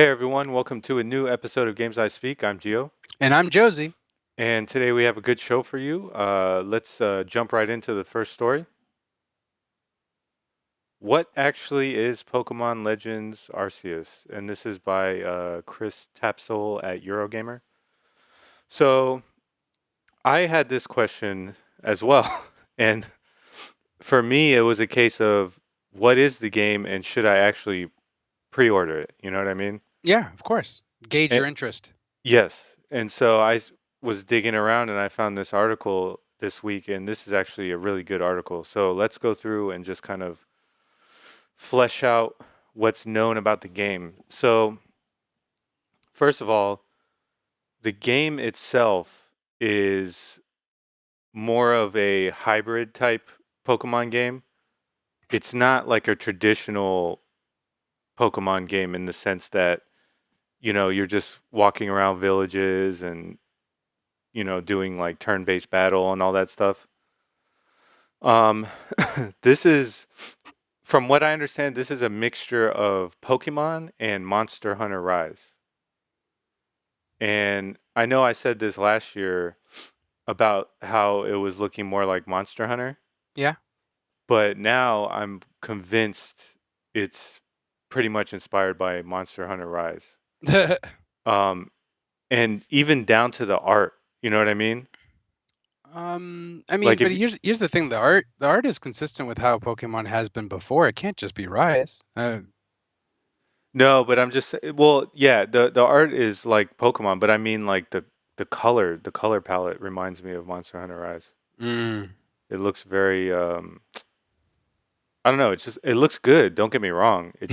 Hey everyone, welcome to a new episode of Games I Speak. I'm Gio, And I'm Josie. and today we have a good show for you. Let's jump right into the first story. What actually is Pokemon Legends Arceus? And this is by Chris Tapsole at Eurogamer. So I had this question as well, and for me it was a case of what is the game and should I actually pre-order it? You know what I mean? Yeah, of course. Gauge And, your interest. yes. And so was digging around and I found this article this week, and this is actually a really good article. So let's go through and just kind of flesh out what's known about the game. So, first of all, the game itself is more of a hybrid type Pokemon game. It's not like a traditional Pokemon game in the sense that, you're just walking around villages and doing like turn-based battle and all that stuff. Um, this is, from what I understand, this is a mixture of Pokemon and Monster Hunter Rise. And I know I said this last year about how it was looking more like Monster Hunter, Yeah. but now I'm convinced it's pretty much inspired by Monster Hunter Rise. Um, and even down to the art, you know what I mean? Like but if here's the thing: the art is consistent with how Pokemon has been before. It can't just be Rise. No, but I'm just well, yeah, the art is like Pokemon, but I mean like the color palette reminds me of Monster Hunter Rise. Mm. It looks very I don't know, it looks good, don't get me wrong. It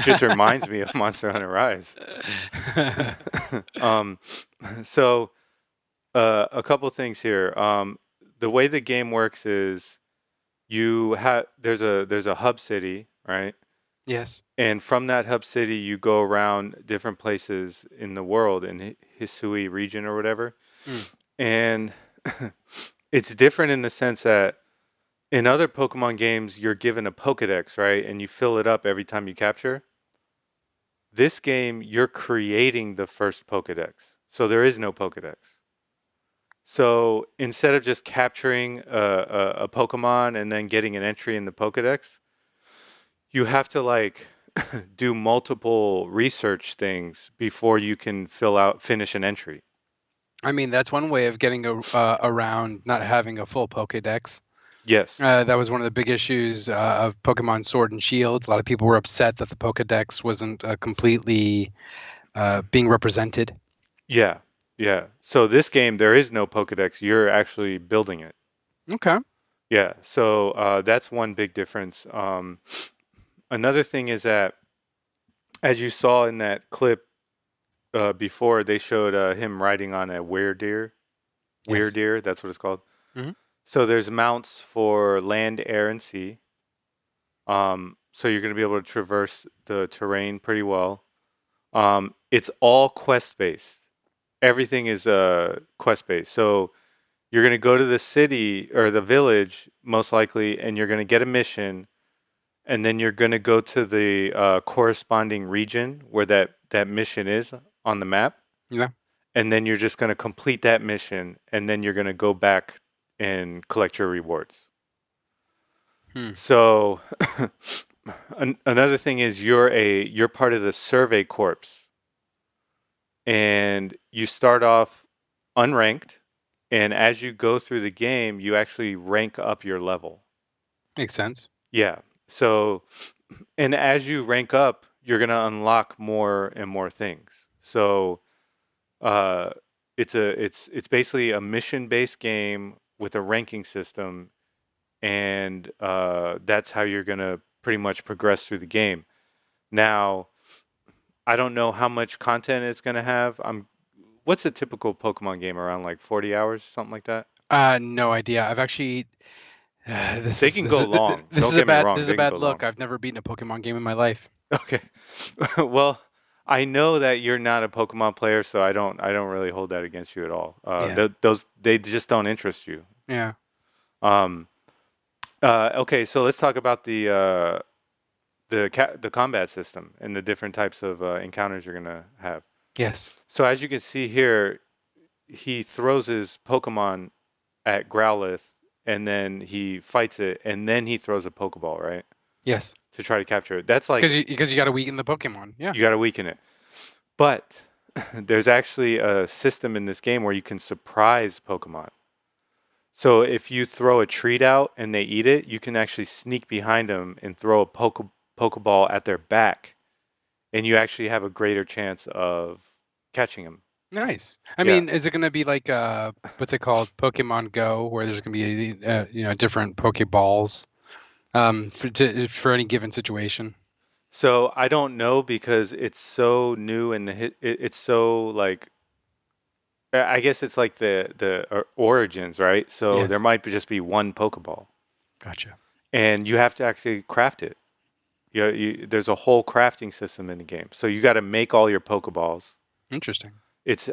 just reminds me of Monster Hunter Rise. um so a couple things here. The way the game works is you have there's a hub city, right? Yes. And from that hub city, you go around different places in the world in Hisui region or whatever. Mm. And it's different in the sense that in other Pokemon games, you're given a Pokedex, right? And you fill it up every time you capture. This game, you're creating the first Pokedex. So there is no Pokedex. So instead of just capturing a Pokemon and then getting an entry in the Pokedex, you have to like do multiple research things before you can finish an entry. I mean, that's one way of getting around not having a full Pokédex. Yes. That was one of the big issues of Pokemon Sword and Shield. A lot of people were upset that the Pokédex wasn't completely being represented. Yeah. Yeah. So this game, there is no Pokedex. You're actually building it. Okay. Yeah. So that's one big difference. Another thing is that, as you saw in that clip before, they showed him riding on a deer. Yes. Deer. That's what it's called. Hmm. So there's mounts for land, air, and sea. So you're going to be able to traverse the terrain pretty well. It's all quest based. Everything is quest based. So you're going to go to the city or the village most likely, and you're going to get a mission, and then you're going to go to the corresponding region where that mission is on the map, Yeah. and then you're just going to complete that mission, and then you're going to go back and collect your rewards. Hmm. So another thing is you're part of the survey corps, and you start off unranked, and as you go through the game you actually rank up your level. Makes sense. Yeah. So and as you rank up you're going to unlock more and more things. So uh it's basically a mission based game with a ranking system, and that's how you're going to pretty much progress through the game. Now, I don't know how much content it's going to have. What's a typical Pokemon game, around like 40 hours, something like that? No idea. I've actually this They is can this go is long. this Don't is a get me bad this wrong, is a they can go bad look. long. I've never beaten a Pokemon game in my life. Okay. Well, I know that you're not a Pokemon player, so I don't really hold that against you at all. Yeah. Those they just don't interest you. Yeah. Um okay, so let's talk about the combat system and the different types of encounters you're gonna have. Yes. So as you can see here, he throws his Pokemon at Growlithe, and then he fights it, and then he throws a Pokeball, right? Yes. To try to capture it. That's like Because you got to weaken the Pokemon. Yeah. you got to weaken it. But there's actually a system in this game where you can surprise Pokemon. So if you throw a treat out and they eat it, you can actually sneak behind them and throw a Pokeball at their back, and you actually have a greater chance of catching them. Nice. I Yeah. mean, is it going to be like what's it called, Pokemon Go, where there's going to be different Pokeballs for any given situation? So I don't know because it's so new and it's so like I guess it's like the origins, right? So there Yes. might just be one Pokeball, Gotcha. and you have to actually craft it. There's a whole crafting system in the game, so you got to make all your Pokeballs. Interesting.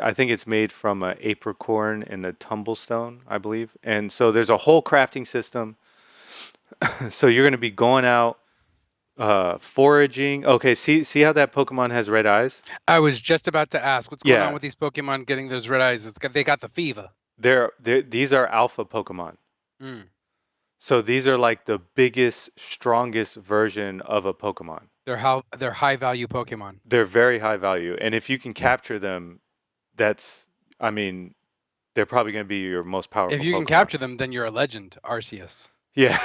I think it's made from a apricorn and a tumblestone, I believe, and so there's a whole crafting system. So you're going to be going out foraging. Okay, see how that Pokemon has red eyes? I was just about to ask, what's going on Yeah, with these Pokemon getting those red eyes? They got the fever. these are alpha Pokemon. Mm. So these are like the biggest, strongest version of a Pokemon. They're high value Pokemon. They're very high value, and if you can capture them, that's I mean, they're probably going to be your most If powerful you can Pokemon. capture them, then you're a legend, Arceus. Yeah.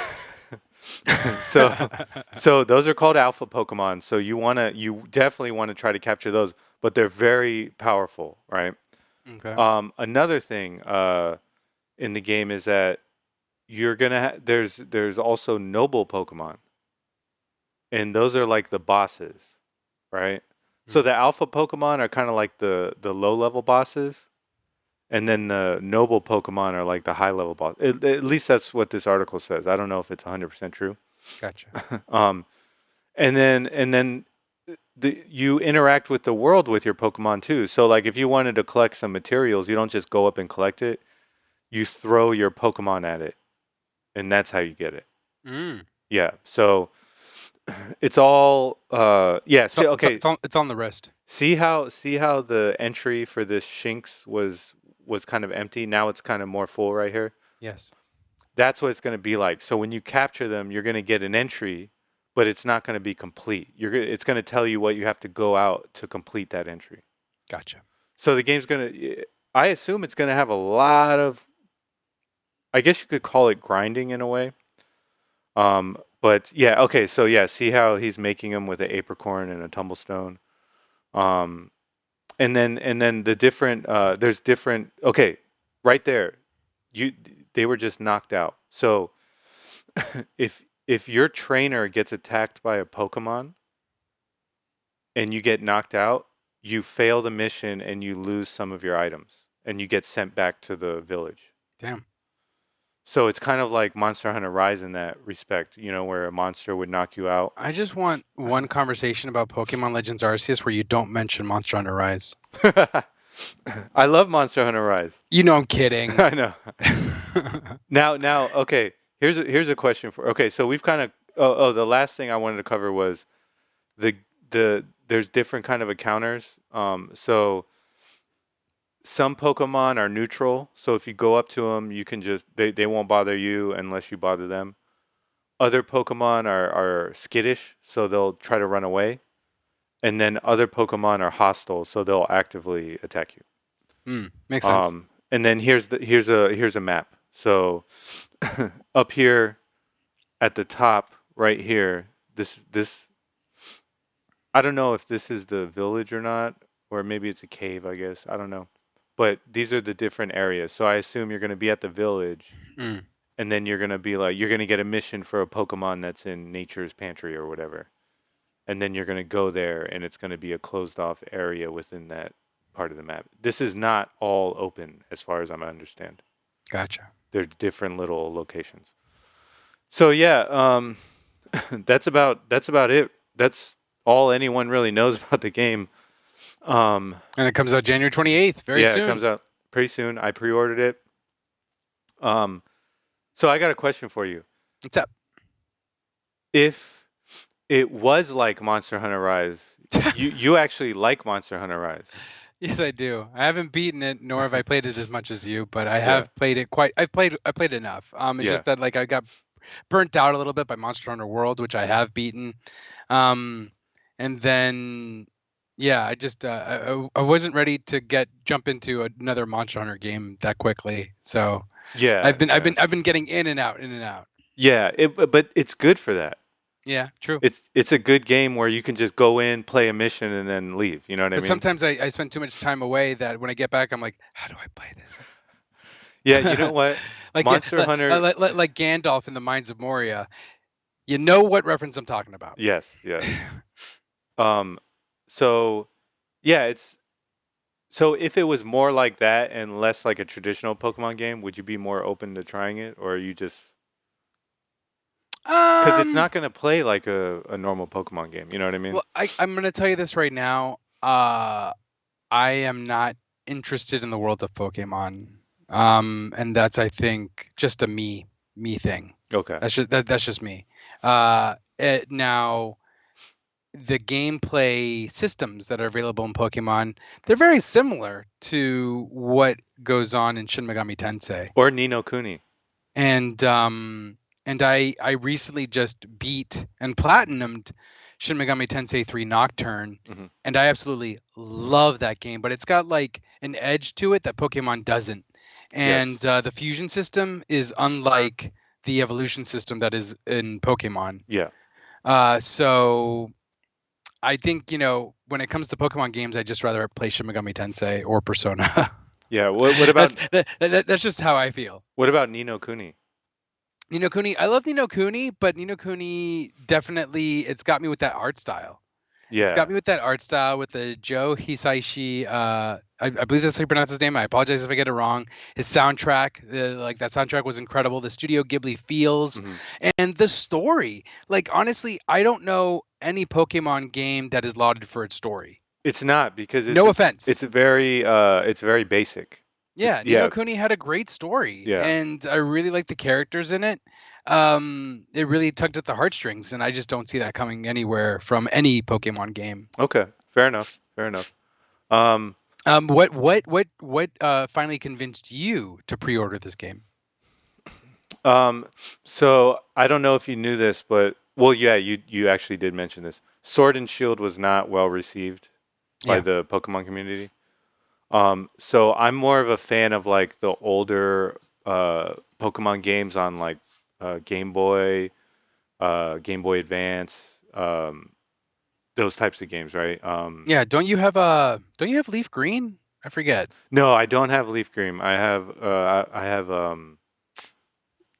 so those are called alpha Pokemon. So you definitely want to try to capture those, but they're very powerful, right? Okay. Another thing in the game is that you're gonna there's also noble Pokemon, and those are like the bosses, right? So the alpha Pokemon are kind of like the low level bosses, and then the noble Pokemon are like the high level boss. At least that's what this article says. I don't know if it's 100% true. Gotcha. Um, and then you interact with the world with your Pokemon too. So like if you wanted to collect some materials, you don't just go up and collect it. You throw your Pokemon at it, and that's how you get it. Mm. Yeah. So it's all yeah. So See, okay. it's on the wrist. See how the entry for this Shinx was kind of empty. Now it's kind of more full right here. Yes. That's what it's going to be like. So when you capture them, you're going to get an entry, but it's not going to be complete. It's going to tell you what you have to go out to complete that entry. Gotcha. So the game's going to I assume it's going to have a lot of I guess you could call it grinding in a way. But yeah, okay, so yeah, see how he's making them with an apricorn and a tumblestone. Um, and then the different there's different okay, right there. You they were just knocked out. So if your trainer gets attacked by a Pokemon and you get knocked out, you fail the mission and you lose some of your items and you get sent back to the village. Damn. So it's kind of like Monster Hunter Rise in that respect, where a monster would knock you out. I just want one conversation about Pokemon Legends Arceus where you don't mention Monster Hunter Rise. I love Monster Hunter Rise. You know I'm kidding. I know. Now, okay. Here's a question for. Okay, so we've kind of. The last thing I wanted to cover was the there's different kind of encounters. So some Pokemon are neutral. So if you go up to them, you can just they won't bother you unless you bother them. Other Pokemon are skittish, so they'll try to run away. And then other Pokemon are hostile, so they'll actively attack you. Makes sense. And then here's a map. So up here at the top, right here, this I don't know if this is the village or not, or maybe it's a cave. I guess I don't know. But these are the different areas. So I assume you're going to be at the village, and then you're going to be like you're going to get a mission for a Pokemon that's in Nature's Pantry or whatever, and then you're going to go there, and it's going to be a closed off area within that part of the map. This is not all open as far as I understand. Gotcha. They're different little locations. So yeah, that's about it. That's all anyone really knows about the game. And it comes out January 28th. Very soon. Yeah, it comes out pretty soon. I pre-ordered it. So I got a question for you. What's up? If It was like Monster Hunter Rise. You actually like Monster Hunter Rise. Yes, I do. I haven't beaten it, nor have I played it as much as you, but I Yeah. have played it quite. I played enough. It's Yeah. just that like I got burnt out a little bit by Monster Hunter World, which I have beaten. Um, and then yeah, I just I wasn't ready to get jump into another Monster Hunter game that quickly. So Yeah. Yeah. I've been getting in and out, in and out. Yeah. But it's good for that. Yeah, true. It's a good game where you can just go in, play a mission, and then leave. You know what I But mean? sometimes I spend too much time away that when I get back, I'm like, how do I play this? Yeah. You know what? like, Monster Hunter. like Gandalf in the Mines of Moria. You know what reference I'm talking about. Yes. Yeah. Um. So yeah, it's so if it was more like that and less like a traditional Pokemon game, would you be more open to trying it, or are you just because it's um, not going to play like a normal Pokemon game? You know what I mean? well, I'm gonna tell you this right now. I am not interested in the world of Pokemon. And that's I think just a me thing. Okay. That's just me. Now the gameplay systems that are available in Pokemon, they're very similar to what goes on in Shin Megami Tensei. Or Nino Kuni. And I recently just beat and platinumed Shin Megami Tensei 3 Nocturne, Hmm. and I absolutely love that game, but it's got like an edge to it that Pokemon doesn't. And Yes. the fusion system is unlike the evolution system that is in Pokemon. Yeah. So I think, when it comes to Pokemon games, I'd just rather play Shin Megami Tensei or Persona. Yeah. What that's about that's just how I feel. Nino Kuni? Nino Kuni, I love Nino Kuni, but Nino Kuni definitely it's got me with that art style. It's got Yeah. me with that art style with the Joe Hisaishi. I believe that's how you pronounce his name. I apologize if I get it wrong. His soundtrack, like that soundtrack was incredible. The Studio Ghibli feels Hmm. and the story. Like honestly, I don't know any Pokemon game that is lauded for its story. It's not because No offense. it's very basic. Yeah, Nino Yeah. Kuni had a great story, Yeah. and I really liked the characters in it. It really tugged at the heartstrings, and I just don't see that coming anywhere from any Pokemon game. Okay. Fair enough. Fair enough. Um. What finally convinced you to pre-order this game? Um. So I don't know if you knew this, but well, yeah, you actually did mention this. Sword and Shield was not well received by Yeah, the Pokemon community. So I'm more of a fan of like the older Pokemon games on like Game Boy Advance, those types of games, right? yeah. Don't you have Leaf Green? I forget. No, I don't have Leaf Green. I have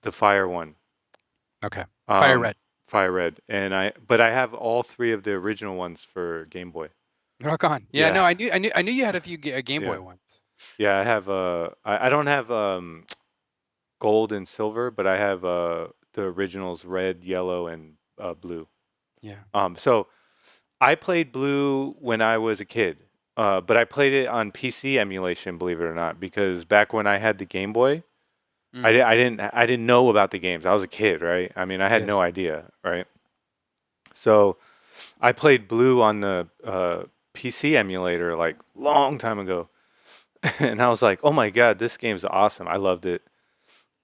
the Fire one, Okay, Fire um, Red. Fire Red, and but I have all three of the original ones for Game Boy. Rock on. Yeah, Yeah, no, I knew you had a few Game yeah, Boy ones. yeah. I have I don't have gold and silver, but I have the originals red, yellow, and blue. Yeah. So I played blue when I was a kid, but I played it on PC emulation, believe it or not, because back when I had the Game Boy, Mm, I didn't know about the games. I was a kid, right? I mean, I had no yes. idea, right? So I played blue on the PC emulator like long time ago, and I was like, oh my god, this game's awesome. I loved it.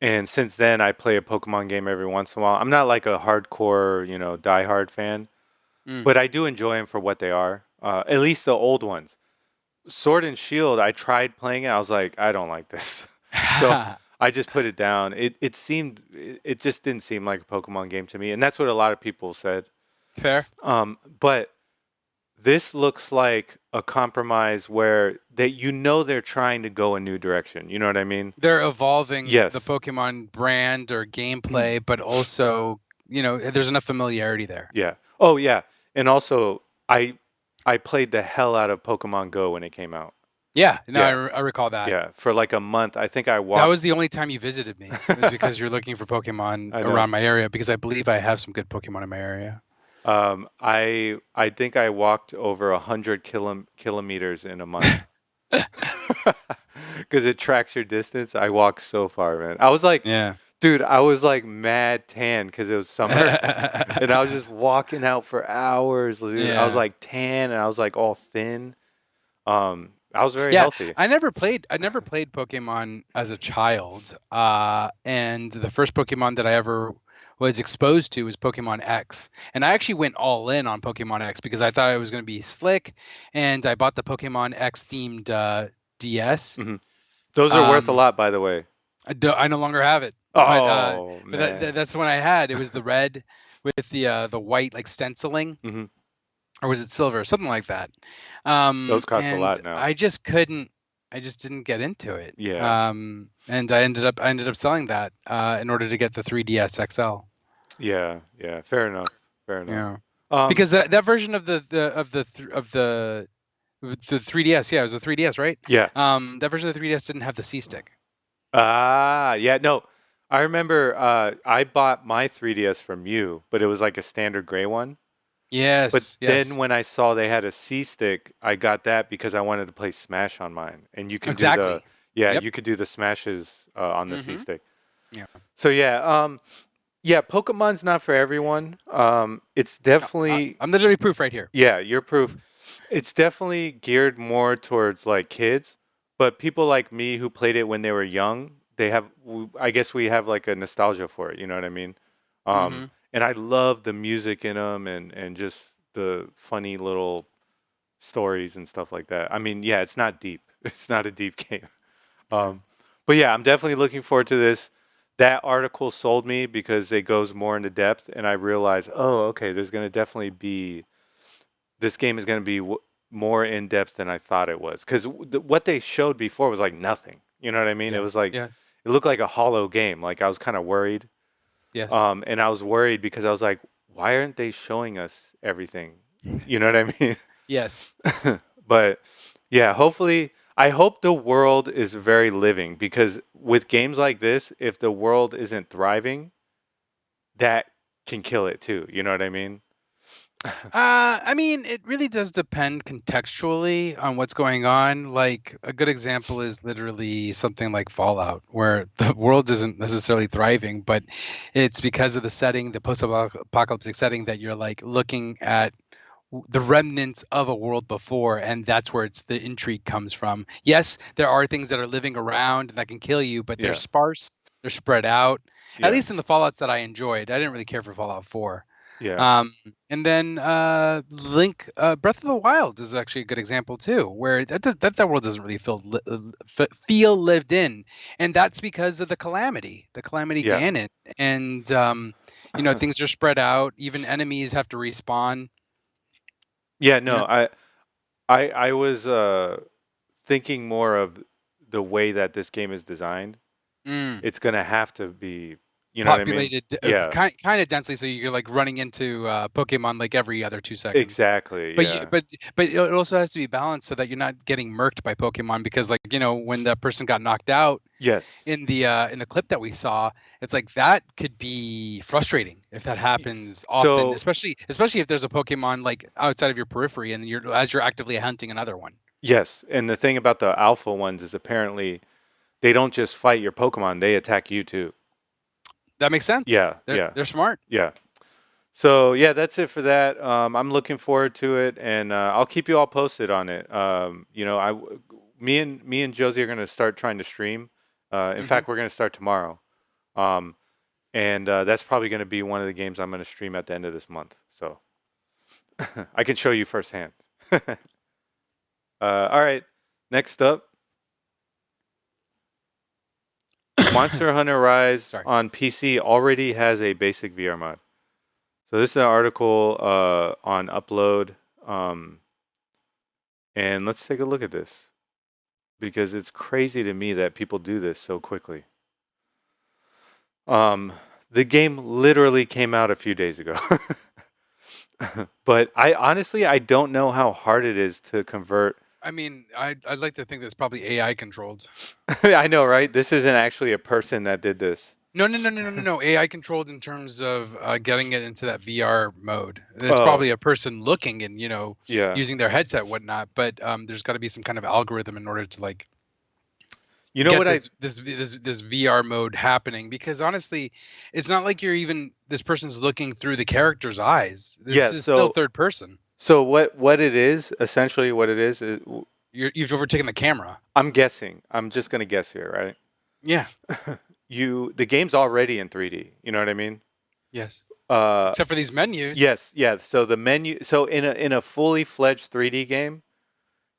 And since then, I play a Pokemon game every once in a while. I'm not like a hardcore, diehard fan, Mm. but I do enjoy them for what they are. At least the old ones. Sword and Shield, I tried playing it. I was like, I don't like this, so I just put it down. It just didn't seem like a Pokemon game to me, and that's what a lot of people said. Fair. But this looks like a compromise where they're trying to go a new direction. You know what I mean? They're evolving the Yes. Pokemon brand or gameplay, but also, there's enough familiarity there. Yeah. Oh yeah. And also, I I played the hell out of Pokemon Go when it came out. Yeah, no, Yeah. I recall that. Yeah. For like a month, I think I That was walked. the only time you visited me. It was because you're looking for Pokemon I know. around my area because I believe I have some good Pokemon in my area. I think I walked over 100 kilometers in a month because it tracks your distance. I walked so far, man. I was like Yeah. Dude, I was like mad tan because it was summer. And I was just walking out for hours, dude. I was Yeah. like tan and I was like all thin. I was very Yeah, healthy. I never played Pokemon as a child. And the first Pokemon that I ever was exposed to was Pokemon X. And I actually went all in on Pokemon X because I thought it was going to be slick, and I bought the Pokemon X themed DS. Hmm. Those are worth a Um, lot, by the way. I no longer have it, Oh but man. that's the one I had. It was the red with the white like stenciling, Hmm. or was it silver, something like that. Those cost a And lot now. I just couldn't. I just didn't get into it. Yeah. And I ended up selling that in order to get the 3DS XL. Yeah. Yeah. Fair enough. Fair enough. Yeah, Um. because that version of the 3DS, yeah, it was a 3DS, right? Yeah. That version of the 3DS didn't have the C stick. Ah. Yeah. No. I remember. I bought my 3DS from you, but it was like a standard gray one. But Yes, then yes, when I saw they had a C stick, I got that because I wanted to play Smash on mine, and you can do the exactly. yeah, Yep. you could do the smashes on the C Mm-hmm. stick. Yeah. So yeah, yeah, Pokemon's not for everyone. It's No, definitely I'm literally proof right here. yeah, you're proof. It's definitely geared more towards like kids, but people like me who played it when they were young, I guess we have like a nostalgia for it. You know what I mean? Mm-hmm. And I love the music in them and just the funny little stories and stuff like that. I mean, yeah, it's not deep. It's not a deep game. Yeah. Um, but yeah, I'm definitely looking forward to this. That article sold me because it goes more into depth, and I realized, oh, okay, there's going to definitely be this game is going to be more in depth than I thought it was. Because what they showed before was like nothing. You know what I mean? It Yeah. was like Yeah. it looked like a hollow game. Like I was kind of worried, Yes. and I was worried because I was like, why aren't they showing us everything? You know what I mean? Yes. But yeah, hopefully, I hope the world is very living because with games like this, if the world isn't thriving, that can kill it too. You know what I mean? I mean, it really does depend contextually on what's going on. Like a good example is literally something like Fallout, where the world isn't necessarily thriving, but it's because of the setting, the post-apocalyptic setting, that you're like looking at the remnants of a world before, and that's where the intrigue comes from. Yes, there are things that are living around that can kill you, but they're Yeah, sparse, they're spread out. At yeah, least in the Fallouts that I enjoyed, I didn't really care for Fallout 4. yeah, um and then Link, Breath of the Wild is actually a good example too, where that world doesn't really feel lived in, and that's because of the calamity yeah, Ganon. And things are spread out, even enemies have to respawn. yeah. you know No, I was thinking more of the way that this game is designed. mm. It's gonna have to be, you know what I mean? Populated, Yeah, kind of densely, so you're like running into Pokemon like every other 2 seconds. exactly. But you, Yeah. but it also has to be balanced so that you're not getting murked by Pokemon, because like when that person got knocked out Yes. in the clip that we saw, it's like that could be frustrating if that happens often, So especially if there's a Pokemon like outside of your periphery, and you're actively hunting another one. yes, and the thing about the alpha ones is apparently they don't just fight your Pokemon; they attack you too. That makes sense. Yeah, They're yeah, they're smart. yeah. So yeah, that's it for that. I'm looking forward to it, and I'll keep you all posted on it. Me and Josie are gonna start trying to stream. In Hmm. fact, we're gonna start tomorrow, um, and that's probably gonna be one of the games I'm gonna stream at the end of this month. So I can show you firsthand. All right, next up, Monster Hunter Rise Sorry. on PC already has a basic VR mod. So this is an article on Upload, um, and let's take a look at this because it's crazy to me that people do this so quickly. Um, the game literally came out a few days ago, but I don't know how hard it is to convert. I mean, I'd like to think that's probably AI controlled. I know, right? This isn't actually a person that did this. No, no, no, no, no, no, no. AI controlled in terms of getting it into that VR mode. It's Oh, probably a person looking and yeah. using their headset, whatnot. But there's got to be some kind of algorithm in order to like. You know get what I? this VR mode happening, because honestly, it's not like this person's looking through the character's eyes. This Yeah. is still So third person. what it is essentially what it is You've overtaken the camera. I'm guessing. I'm just gonna guess here, Yeah. right? The game's already in 3D. You know what I mean? Yes. Uh, Except for these menus. yes, yeah. So the menu. So in a fully fledged 3D game,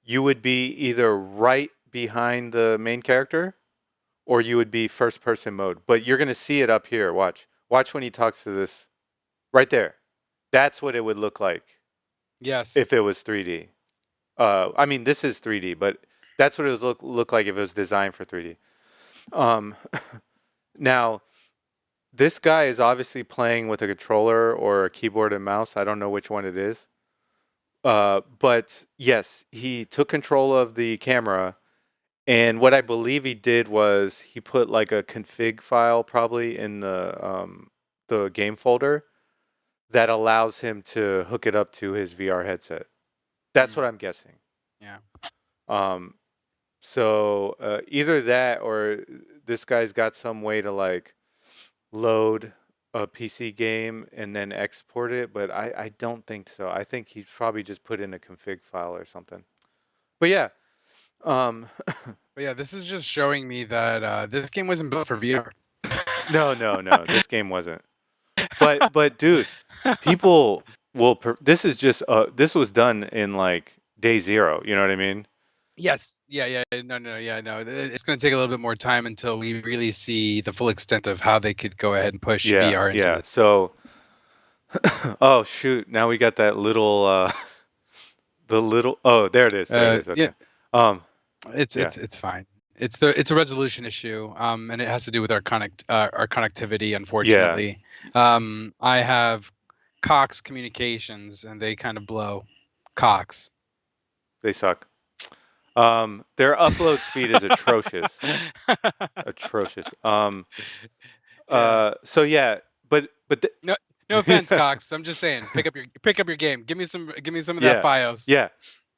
you would be either right behind the main character, or you would be first person mode. But you're gonna see it up here. Watch when he talks to this right there. That's what it would look like Yes. if it was 3D. I mean, this is 3D, but that's what it was look like if it was designed for 3D. Um, now, this guy is obviously playing with a controller or a keyboard and mouse. I don't know which one it is. But yes, he took control of the camera, and what I believe he did was he put like a config file probably in the game folder that allows him to hook it up to his VR headset. That's what I'm guessing. Yeah. Um, so either that or this guy's got some way to like load a PC game and then export it, but I don't think so. I think he's probably just put in a config file or something. But yeah, um, But yeah, this is just showing me that this game wasn't built for VR. no, this game wasn't. But dude, people this is just this was done in like day zero. You know what I mean? Yes. Yeah. No. Yeah. No. It's going to take a little bit more time until we really see the full extent of how they could go ahead and push Yeah, VR into yeah. this. So, oh shoot, now we got that little the little. Oh, there it is. There it is. Yeah. Okay. Um, It's yeah, it's fine. It's a resolution issue, and it has to do with our connectivity. yeah. Unfortunately, I have Cox Communications, and they kind of blow. Cox. They suck. Their upload speed is atrocious. Atrocious. Yeah. So yeah, but No, no offense, Cox. I'm just saying, pick up your game. Give me some of that yeah, FiOS. yeah.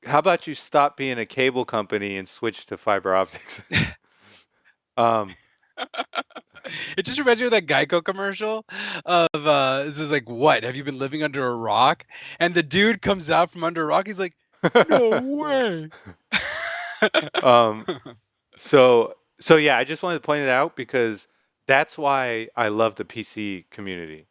How about you stop being a cable company and switch to fiber optics? um, It just reminds me of that Geico commercial of this is like, what? Have you been living under a rock? And the dude comes out from under a rock. He's like, no way. um, so yeah, I just wanted to point it out because that's why I love the PC community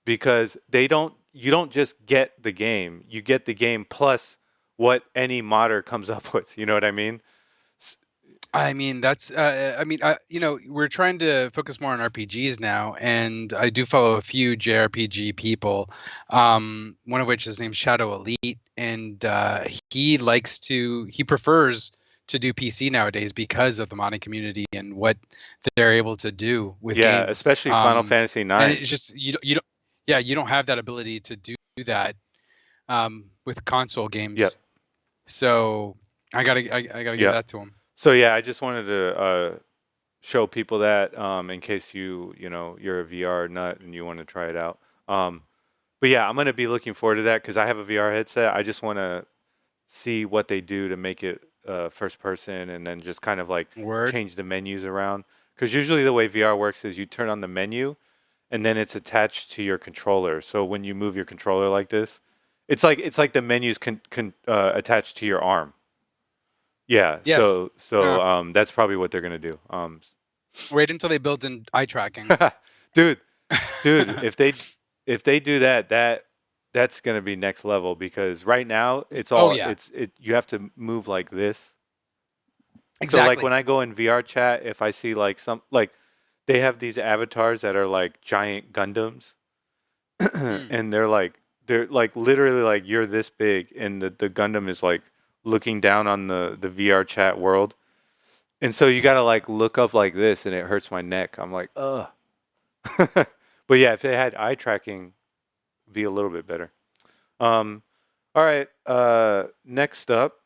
because you don't just get the game, you get the game plus what any modder comes up with. You know what I mean? I mean, we're trying to focus more on RPGs now, and I do follow a few JRPG people. One of which is named Shadow Elite, and he prefers to do PC nowadays because of the modding community and what they're able to do with Yeah, games. especially Final Fantasy And 9. it's just you don't, yeah, you don't have that ability to do that with console Yep. games. So I gotta give Yep. that to him. So yeah, I just wanted to show people that in case you're a VR nut and you want to try it out. But yeah, I'm gonna be looking forward to that because I have a VR headset. I just want to see what they do to make it first person and then just kind of like Word. change the menus around. Because usually the way VR works is you turn on the menu and then it's attached to your controller. So when you move your controller like this, it's like the menus attached to your arm. Yeah. Yes. So that's probably what they're gonna do. Wait until they build in eye tracking. dude, dude, if they do that's gonna be next level because right now Oh yeah, you have to move like this. So like exactly. when I go in VR chat, if I see like some like they have these avatars that are like giant Gundams, Mm. and they're like literally like you're this big, and the Gundam is like looking down on the VR chat world, and so you gotta like look up like this, and it hurts my neck. I'm like, ugh. But yeah, if they had eye tracking, it'd be a little bit better. Um, all right. Next up.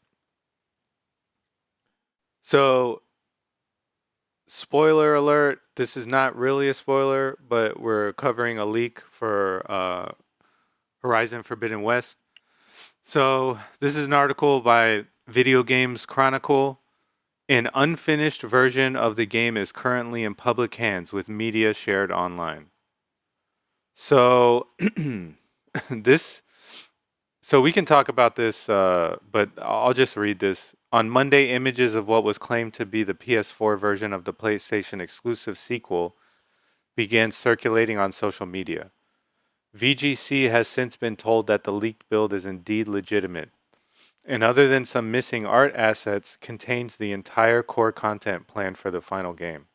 So, spoiler alert. This is not really a spoiler, but we're covering a leak for Horizon Forbidden West. So, this is an article by Video Games Chronicle, An unfinished version of the game is currently in public hands with media shared online. So this so we can talk about this, but I'll just read this. On Monday, images of what was claimed to be the PS4 version of the PlayStation exclusive sequel began circulating on social media. VGC has since been told that the leaked build is indeed legitimate, and other than some missing art assets, contains the entire core content planned for the final game.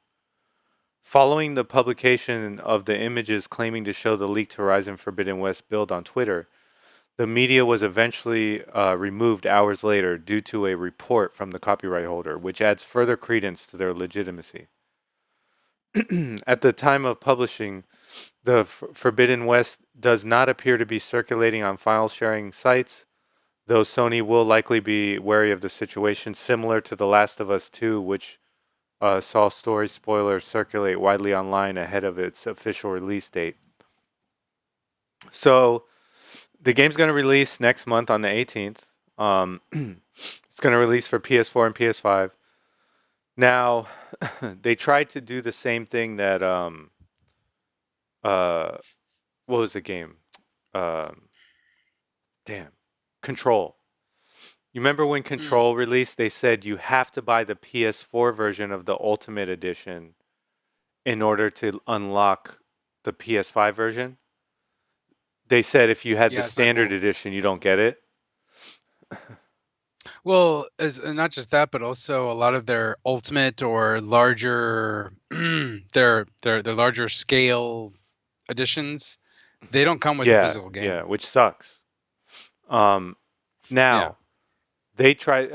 Following the publication of the images claiming to show the leaked Horizon Forbidden West build on Twitter, the media was eventually removed hours later due to a report from the copyright holder, which adds further credence to their legitimacy. At the time of publishing, the Forbidden West does not appear to be circulating on file sharing sites, though Sony will likely be wary of the situation, similar to The Last of Us 2, which saw story spoilers circulate widely online ahead of its official release date. So, the game's going to release next month on the 18th. It's going to release for PS4 and PS5. Now, they tried to do the same thing that what was the game? Um, damn, Control. You remember when Control released? They said you have to buy the PS4 version of the Ultimate Edition in order to unlock the PS5 version. They said if you had the Yeah, it's not standard cool. edition, you don't get it. Well, as not just that, but also a lot of their ultimate or larger, their larger scale editions, they don't come with a Yeah, physical yeah, game. which sucks. Um, Yeah, Now they try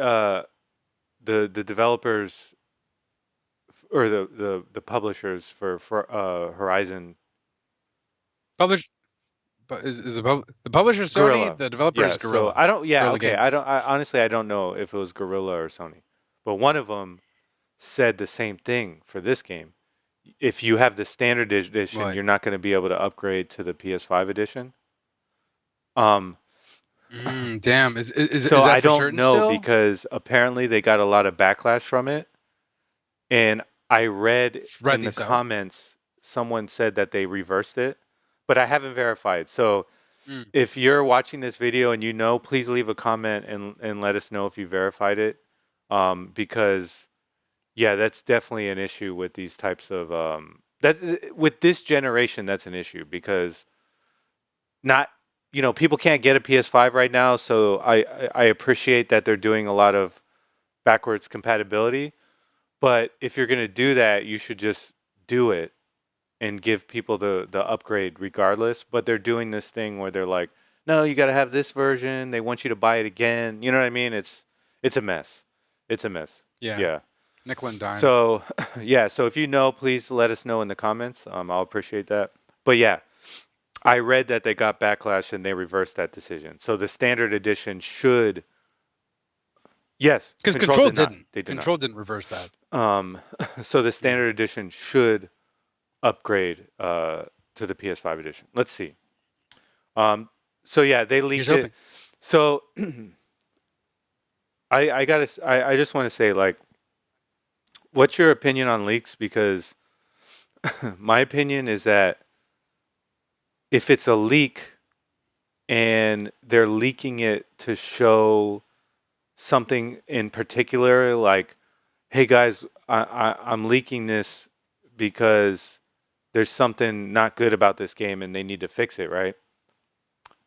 the developers or the publishers for Horizon publish, but is the publisher Sony? Gorilla. The developer Yeah, is so Gorilla, I don't. Yeah, Gorilla okay. I Games. don't. I honestly I don't know if it was Gorilla or Sony, but one of them said the same thing for this game. If you have the standard edition, What? you're not going to be able to upgrade to the PS5 edition. Um, Damn, so is that I for don't certain know still? because apparently they got a lot of backlash from it, and I read in Rightly the so. comments someone said that they reversed it, but I haven't verified. So Mm, if you're watching this video and you know, please leave a comment and let us know if you verified it, because yeah, that's definitely an issue with these types of that with this generation. That's an issue because not people can't get a PS5 right now, so I appreciate that they're doing a lot of backwards compatibility. But if you're gonna do that, you should just do it and give people the upgrade regardless. But they're doing this thing where they're like, no, you got to have this version. They want you to buy it again. You know what I mean? It's a mess. It's a mess. yeah, Yeah. nickel and dime. So yeah. So if you know, please let us know in the comments. I'll appreciate that. But yeah, I read that they got backlash and they reversed that decision. So the standard edition should. Yes, Because Control Control did not. didn't. They did not. Control didn't reverse that. Um, so the Yeah. standard edition should upgrade to the PS5 edition. Let's see. So yeah, they Here's leaked it. hoping. So I just want to say like, what's your opinion on leaks? Because my opinion is that if it's a leak and they're leaking it to show something in particular, like, hey guys, I'm leaking this because there's something not good about this game and they need to fix it, right?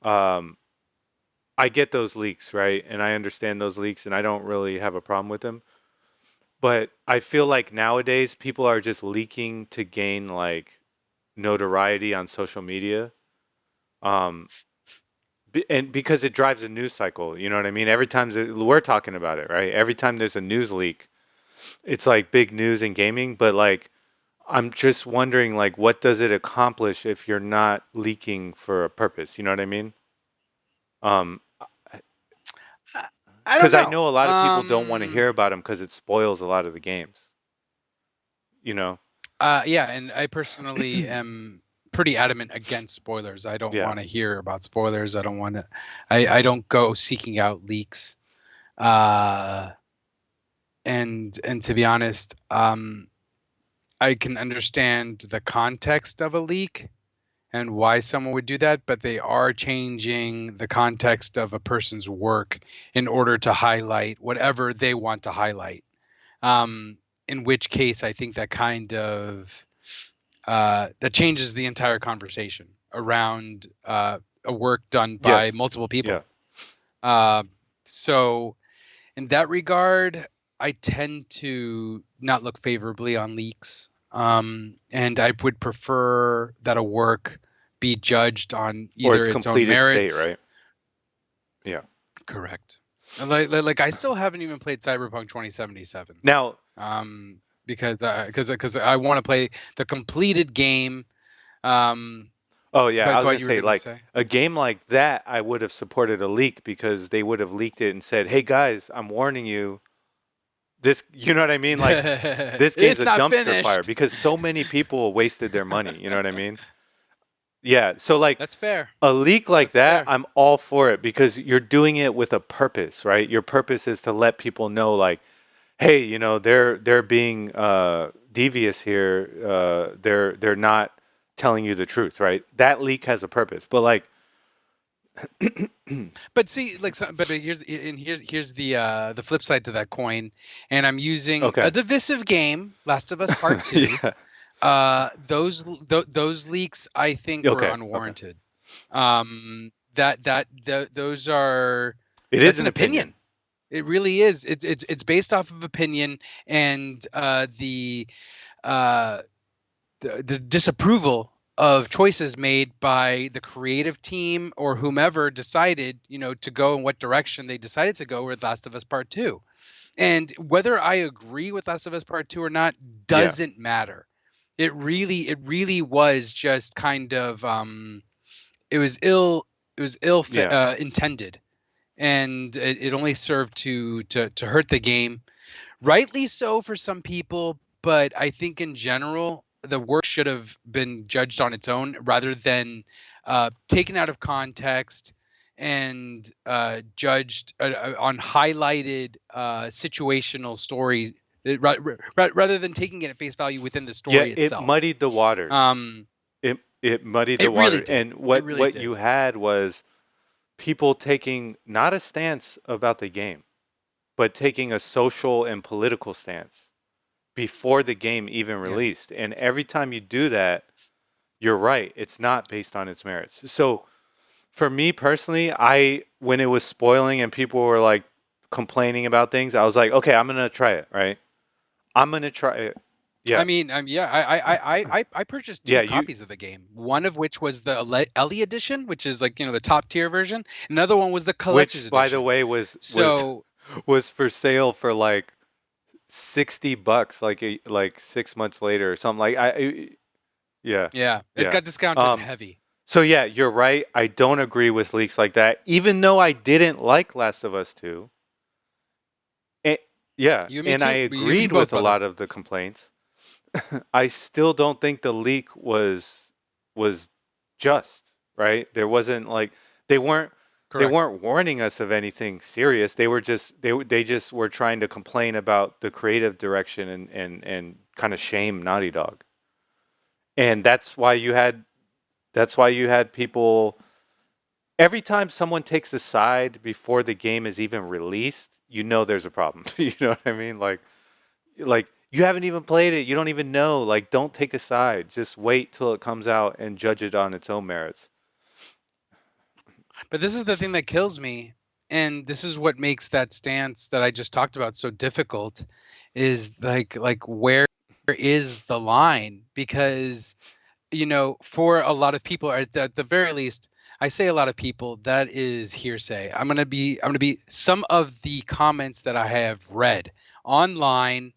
Um, I get those leaks, right? And I understand those leaks and I don't really have a problem with them. But I feel like nowadays people are just leaking to gain like notoriety on social media. Um, and because it drives a news cycle, you know what I mean? Every time we're talking about it, right? Every time there's a news leak, it's like big news in gaming, but like I'm just wondering like what does it accomplish if you're not leaking for a purpose, you know what I mean? Um, I, I don't Because I know. know a lot of people don't want to hear about them because it spoils a lot of the games. You know? Yeah, and I personally am pretty adamant against spoilers. I don't Yeah. want to hear about spoilers. I don't want to. I don't go seeking out leaks. Uh, and to be honest, I can understand the context of a leak and why someone would do that, but they are changing the context of a person's work in order to highlight whatever they want to highlight. In which case, I think that kind of that changes the entire conversation around a work done by Yes. multiple people. Yeah. So in that regard, I tend to not look favorably on leaks. And I would prefer that a work be judged on Or either its its own completed state, merits. right? Yeah. Correct. Like I still haven't even played Cyberpunk 2077. Now, Because I want to play the completed game. oh yeah, I But was go gonna ahead, you were say gonna like say. a game like that, I would have supported a leak because they would have leaked it and said, "Hey guys, I'm warning you. This, you know what I mean? Like this game's It's a not dumpster fire finished. because so many people wasted their money. You know what I mean? Yeah. So like That's fair. a leak like That's that, fair. I'm all for it because you're doing it with a purpose, right? Your purpose is to let people know, like, hey, you know, they're being devious here. They're not telling you the truth, right? That leak has a purpose, but like, But see, like, but here's the flip side to that coin, and I'm using a okay, divisive game, Last of Us Part Two. yeah, Those leaks I think were okay, okay. unwarranted. Those are It is that's an an opinion. opinion. It really is. It's based off of opinion and uh, the disapproval of choices made by the creative team or whomever decided, to go in what direction they decided to go with Last of Us Part 2. And whether I agree with Last of Us Part 2 or not Yeah, doesn't matter. It really was just kind of it was ill yeah, intended, and it only served to hurt the game, rightly so for some people, but I think in general the work should have been judged on its own rather than taken out of context and judged on highlighted situational story, rather than taking it at face value within the yeah. story It itself. muddied the waters. Um, It muddied the it really water, did. and It what really what did. you had was people taking not a stance about the game, but taking a social and political stance before the game even Yes. released. And every time you do that, you're right. It's not based on its merits. So for me personally, I when it was spoiling and people were like complaining about things, I was like, okay, I'm gonna try it. Right? I'm gonna try it. I Yeah, mean, yeah, I purchased yeah. two You copies of the game. One of which was the Ellie edition, which is like the top tier version. Another one was the collector's which by the edition. way was So was for sale for like $60, like 6 months later or something. Like yeah, yeah, it yeah. got discounted Um, heavy. So yeah, you're right. I don't agree with leaks like that. Even though I didn't like Last of Us 2. And, yeah, You and me and I too. You and me agreed both, with a brother. lot of the complaints. I still don't think the leak was just, right? There wasn't like they weren't they Correct. weren't warning us of anything serious. They were just they just were trying to complain about the creative direction and kind of shame Naughty Dog. And that's why you had people every time someone takes a side before the game is even released, you know there's a problem. You know what I mean? Like you haven't even played it, you don't even know. Like don't take a side. Just wait till it comes out and judge it on its own merits. But this is the thing that kills me, and this is what makes that stance that I just talked about so difficult. Is like where is the line? Because for a lot of people, or at the very least, I say a lot of people, that is hearsay. I'm gonna be some of the comments that I have read online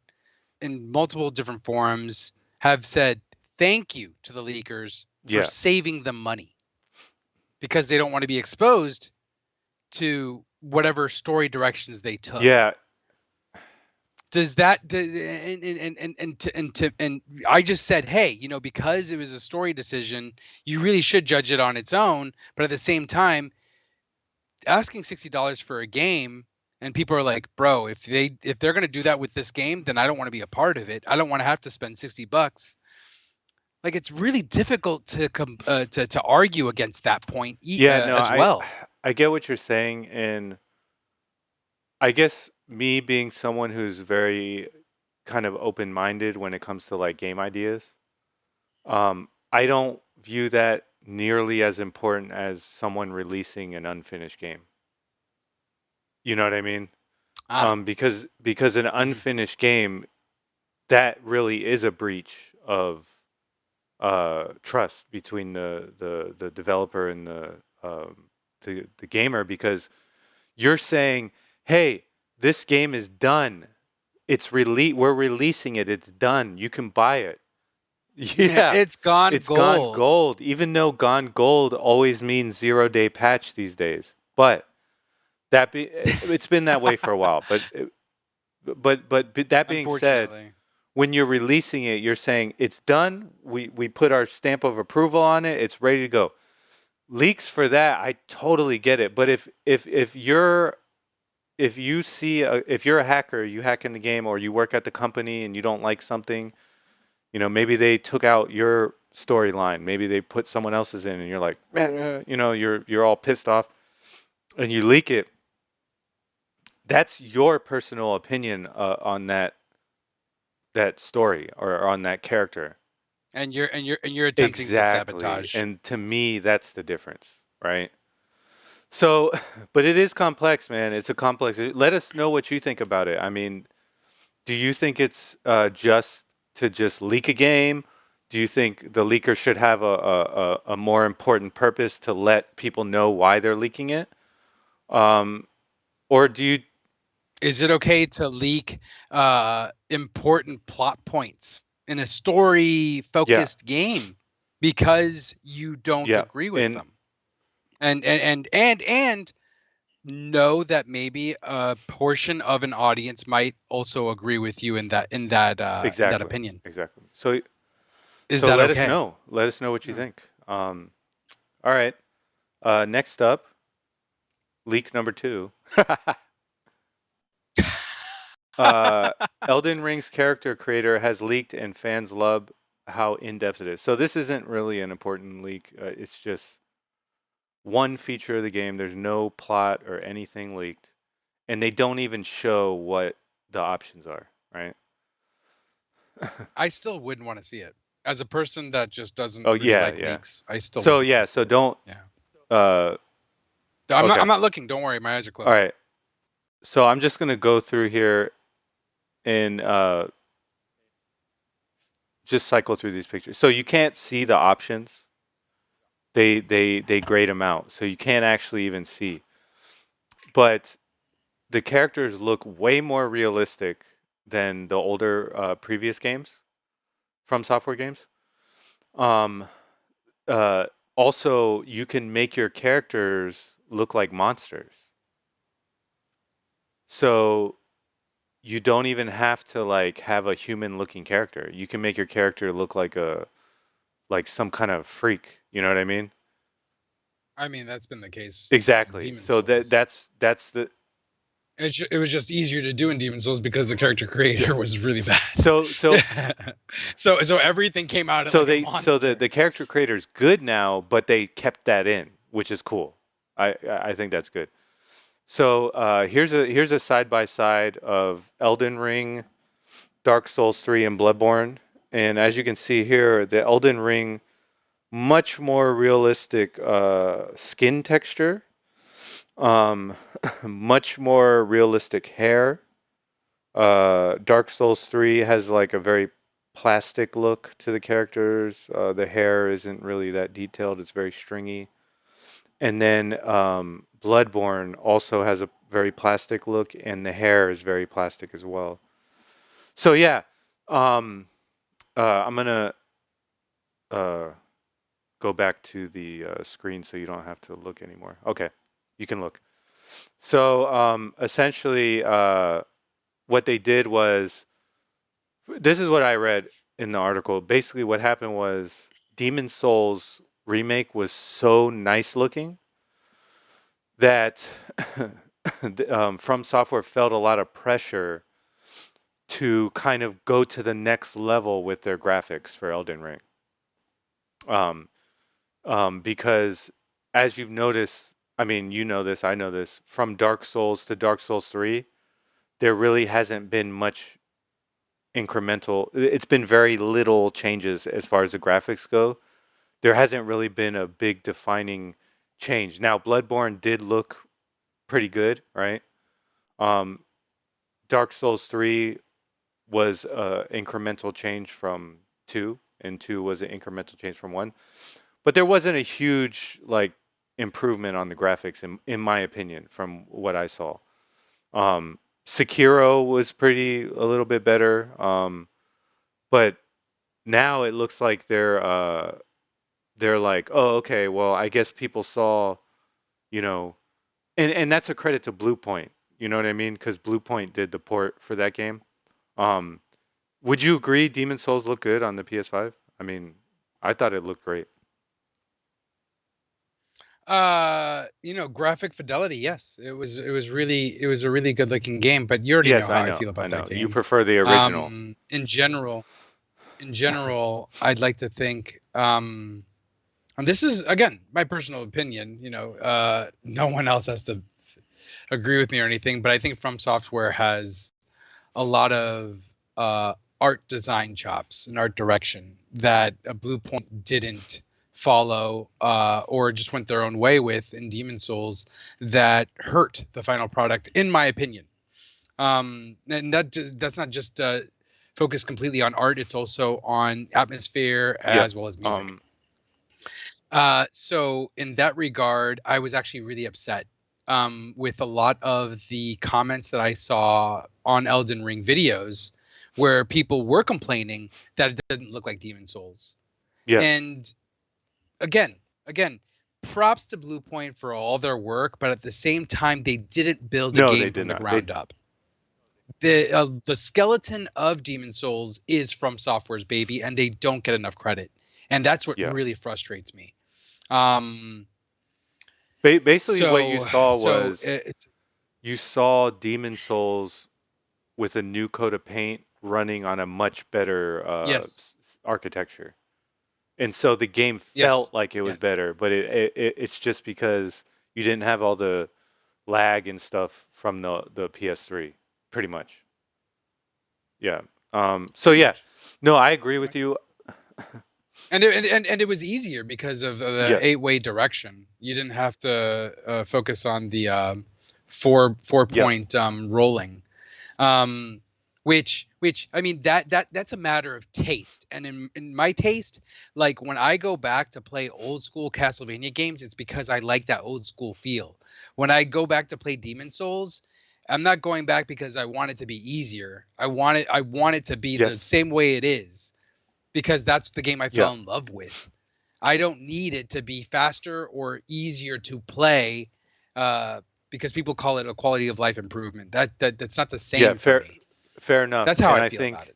in multiple different forums have said thank you to the leakers for Yeah. saving them money because they don't want to be exposed to whatever story directions they took. Yeah. Does that and I just said, hey, because it was a story decision, you really should judge it on its own. But at the same time, asking $60 for a game And people are like, bro, if they're gonna do that with this game, then I don't want to be a part of it. I don't want to have to spend $60. Like, it's really difficult to argue against that point Yeah, no, as well. I get what you're saying, and I guess me being someone who's very kind of open-minded when it comes to like game ideas, I don't view that nearly as important as someone releasing an unfinished game. You know what I mean? Ah, Because an mhm. unfinished game, that really is a breach of trust between the developer and the gamer, because you're saying, hey, this game is done. We're releasing it. It's done. You can buy it. Yeah, It's gone it's gone gold. gold. Even though gone gold always means 0 day patch these days. But it's been that way for a while. But that being said, Unfortunately. when you're releasing it, you're saying it's done. We put our stamp of approval on it. It's ready to go. Leaks for that, I totally get it. But if you're a hacker, you hack in the game, or you work at the company and you don't like something, maybe they took out your storyline, maybe they put someone else's in, and you're like, man, you're all pissed off, and you leak it. That's your personal opinion on that story, or on that character. And you're attempting to Exactly. sabotage. And to me, that's the difference, right? So, but it is complex, man. It's a complex. Let us know what you think about it. I mean, do you think it's just leak a game? Do you think the leaker should have a more important purpose to let people know why they're leaking it? Um, or do you? Is it okay to leak important plot points in a story Yeah, focused game because you don't yeah, agree with and them? And know that maybe a portion of an audience might also agree with you in that exactly, opinion. exactly. So, Is so that let us okay? know. Let us know what you Mm. think. All right. Next up, leak number two. uh, Elden Ring's character creator has leaked, and fans love how in depth it is. So this isn't really an important leak. It's just one feature of the game. There's no plot or anything leaked, and they don't even show what the options are. Right? I still wouldn't want to see it. As a person that just doesn't Oh really yeah, like yeah. leaks, I still So wouldn't want yeah, to see so it. don't. Yeah. Uh, I'm not okay. I'm not looking, don't worry, my eyes are All closed. right. So I'm just gonna go through here and just cycle through these pictures. So you can't see the options. They grade them out, so you can't actually even see. But the characters look way more realistic than the older previous games, FromSoftware games. Um, uh, Also, you can make your characters look like monsters, so you don't even have to like have a human-looking character. You can make your character look like some kind of freak. You know what I mean? I mean, that's been the case since Exactly. Demon So Souls. that's the It was just easier to do in Demon Souls because the character yeah. creator was really bad. So So everything came out So like a the monster. character creator is good now, but they kept that in, which is cool. I think that's good. So here's a side by side of Elden Ring, Dark Souls 3, and Bloodborne. And as you can see here, the Elden Ring, much more realistic skin texture, um, much more realistic hair. Dark Souls 3 has like a very plastic look to the characters. The hair isn't really that detailed, it's very stringy. And then Bloodborne also has a very plastic look, and the hair is very plastic as well. So, yeah, um, I'm going to uh, go back to the screen so you don't have to look anymore. Okay, you can look. So, essentially, what they did was, this is what I read in the article. Basically, what happened was Demon Souls remake was so nice looking that From Software felt a lot of pressure to kind of go to the next level with their graphics for Elden Ring. Um, because as you've noticed, I mean, you know this, I know this, from Dark Souls to Dark Souls 3, there really hasn't been much incremental. It's been very little changes as far as the graphics go. There hasn't really been a big defining change. Now, Bloodborne did look pretty good, right? Um, Dark Souls 3 was a incremental change from 2, and 2 was an incremental change from 1. But there wasn't a huge like improvement on the graphics in my opinion from what I saw. Sekiro was pretty a little bit better, but now it looks like they're like, oh, okay, well, I guess people saw, you know, and that's a credit to Blue Point. You know what I mean? Because Blue Point did the port for that game. Um, would you agree Demon Souls looked good on the PS5? I mean, I thought it looked great. Graphic fidelity, yes. It was a really good looking game, but you already know Yes, how I I know. feel I about that know. You game. prefer the original. In general, I'd like to think, and this is again my personal opinion, no one else has to agree with me or anything, but I think From Software has a lot of art design chops and art direction that a Blue Point didn't follow, or just went their own way with in Demon Souls, that hurt the final product, in my opinion. And that's not just focused completely on art; it's also on atmosphere Yep. as well as music. Um, So in that regard, I was actually really upset with a lot of the comments that I saw on Elden Ring videos, where people were complaining that it didn't look like Demon Souls. yes. And again, again, props to Blue Point for all their work, but at the same time, they didn't build a No, they game did from the not. They ground up. The skeleton of Demon Souls is From Software's baby, and they don't get enough credit, and that's what yeah. really frustrates me. Um, Basically, what you so saw so was it's you saw Demon Souls with a new coat of paint running on a much better yes, architecture, and so the game yes, felt like it was yes. better. But it's just because you didn't have all the lag and stuff from the PS3, pretty much. Yeah. So Pretty yeah, much. no, I agree with you. And it was easier because of the Yes. eight-way direction. You didn't have to focus on the four Yep. point rolling. um, which I mean, that's a matter of taste. And in my taste, like when I go back to play old school Castlevania games, it's because I like that old school feel. When I go back to play Demon Souls, I'm not going back because I want it to be easier. I want it to be the Yes. same way it is, because that's the game I Yeah. fell in love with. I don't need it to be faster or easier to play, uh, because people call it a quality of life improvement. That's not the Yeah. same for Fair. me. Fair enough. That's how And I I feel about think it.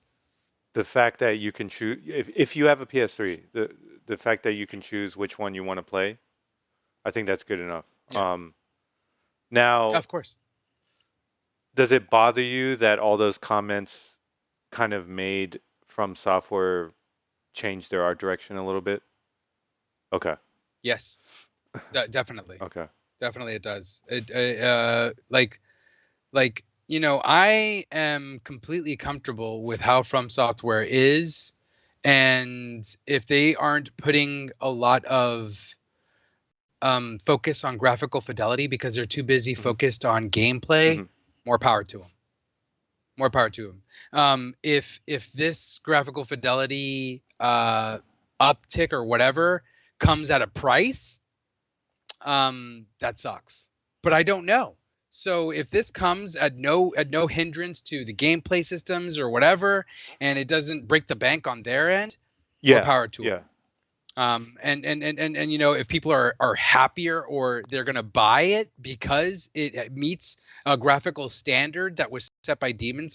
the fact that you can choose if you have a PS3, the fact that you can choose which one you want to play, I think that's good enough. Yeah, Now, of course. does it bother you that all those comments kind of made From Software change their art direction a little bit? Okay. Yes, definitely, Okay. definitely it does. Like I am completely comfortable with how From Software is, and if they aren't putting a lot of focus on graphical fidelity because they're too busy Hmm. focused on gameplay, Hmm. more power to them. More power to them. If this graphical fidelity uptick or whatever comes at a price, that sucks. But I don't know. So if this comes at no hindrance to the gameplay systems or whatever, and it doesn't break the bank on their end, more Yeah. power to them. Yeah. And if people are happier, or they're gonna buy it because it meets a graphical standard that was set by Demon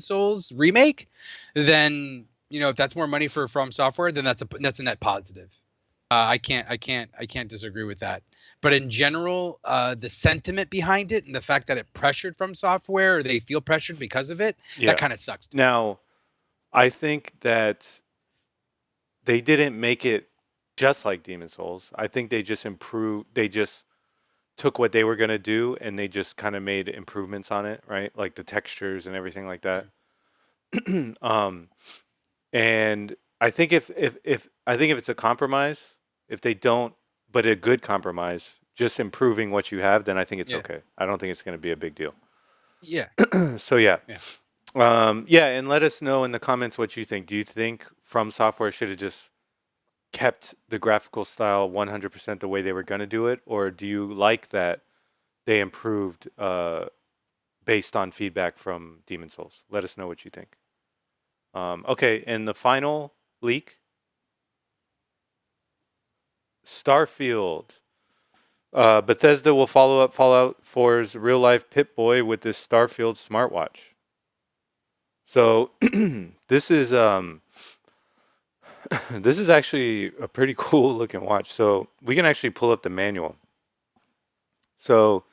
Souls remake, then if that's more money for From Software, then that's a net positive. I can't disagree with that. But in general, the sentiment behind it and the fact that it pressured From Software, or they feel pressured because of it, that Yeah. kind of sucks to me. Now, I think that they didn't make it just like Demon Souls. I think they just improved. They just took what they were gonna do and they just kind of made improvements on it, right? Like the textures and everything like that. um, and I think if I think if it's a compromise, if they don't, but a good compromise, just improving what you have, then I think it's Yeah, okay. I don't think it's gonna be a big deal. yeah, So yeah. yeah. Yeah, and let us know in the comments what you think. Do you think From Software should have just kept the graphical style 100% the way they were going to do it, or do you like that they improved based on feedback from Demon Souls? Let us know what you think. Okay, and the final leak, Starfield. Bethesda will follow up Fallout 4's real life Pip Boy with this Starfield smartwatch. So this is this is actually a pretty cool looking watch. So we can actually pull up the manual. So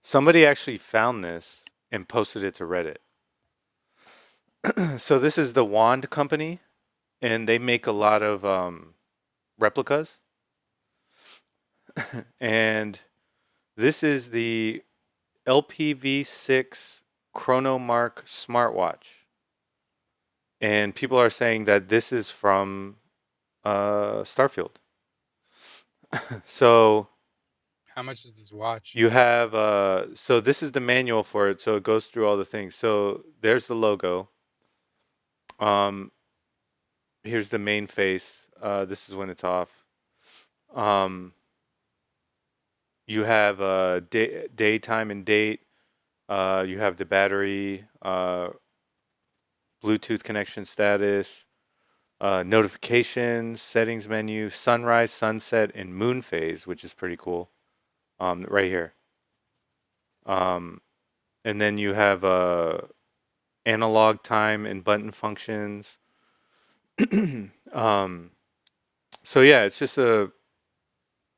somebody actually found this and posted it to Reddit. So this is the Wand Company, and they make a lot of replicas. And this is the LPV6 Chronomark smartwatch. And people are saying that this is from Starfield. So How much is this watch? you have so this is the manual for it, so it goes through all the things. So there's the logo. Um, here's the main face. This is when it's off. Um, you have daytime and date. You have the battery, Bluetooth connection status, notifications, settings menu, sunrise, sunset, and moon phase, which is pretty cool. Right here. And then you have analog time and button functions. um, so yeah, it's just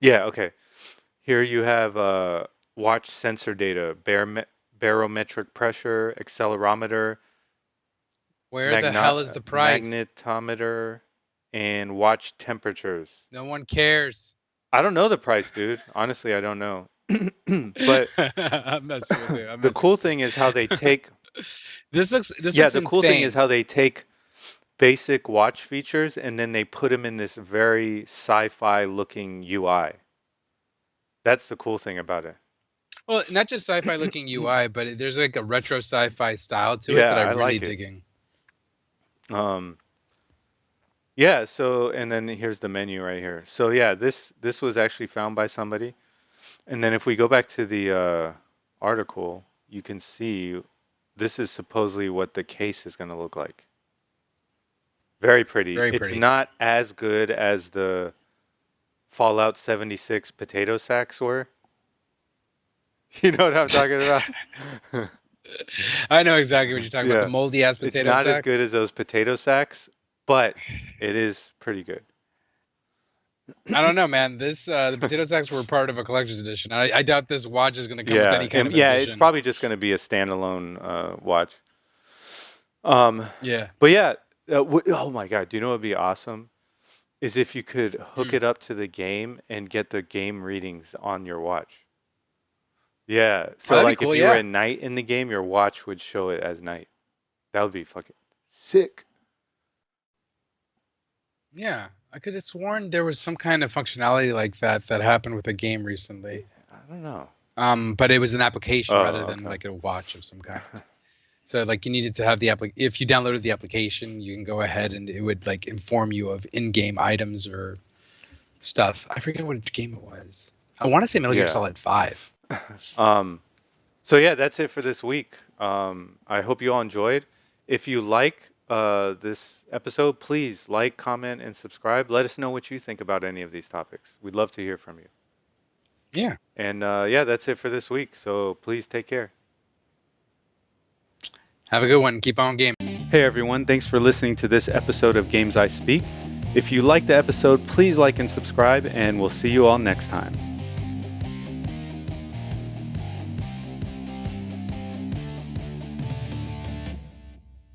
yeah, okay. Here you have watch sensor data, barometric pressure, accelerometer, Where the hell is the price? magnetometer, and watch temperatures. No one cares. I don't know the price, dude. Honestly, I don't know. But I'm messing with you. I'm the messing cool with you. thing is how they take This yeah, looks the cool thing is insane. how they take basic watch features and then they put them in this very sci-fi looking UI. That's the cool thing about it. Well, not just sci-fi looking UI, but there's like a retro sci-fi style to it Yeah, that I I'm really like it. digging. Yeah, so and then here's the menu right here. So yeah, this was actually found by somebody. And then if we go back to the article, you can see this is supposedly what the case is going to look like. Very pretty. Very It's pretty. not as good as the Fallout 76 potato sacks were. You know what I'm talking about? I know exactly what you're talking about. The Yeah. moldy ass It's potato not as good sacks. as those potato sacks, but it is pretty good. I don't know, man. This the potato sacks were part of a collector's edition. I doubt this watch is going to come with Yeah, any kind and of yeah, it's edition. probably just going to be a standalone watch. Yeah. But yeah, oh my god, do you know what would be awesome? Is if you could hook Mm. it up to the game and get the game readings on your watch. Yeah, Oh, so that'd be like cool. if you were Yeah. at night in the game, your watch would show it as night. That would be fucking sick. Yeah. I could have sworn there was some kind of functionality like that that happened with a game recently. I don't know. But it was an application rather Oh, than okay. like a watch of some kind. So like you needed to have the if you downloaded the application, you can go ahead and it would like inform you of in-game items or stuff. I forget which game it was. I want to say Metal Gear Yeah. Solid 5. So yeah, that's it for this week. I hope you all enjoyed. If you like this episode, please like, comment, and subscribe. Let us know what you think about any of these topics. We'd love to hear from you. Yeah. And yeah, that's it for this week. So please take care. Have a good one. Keep on game. Hey everyone, thanks for listening to this episode of Games I Speak. If you liked the episode, please like and subscribe, and we'll see you all next time.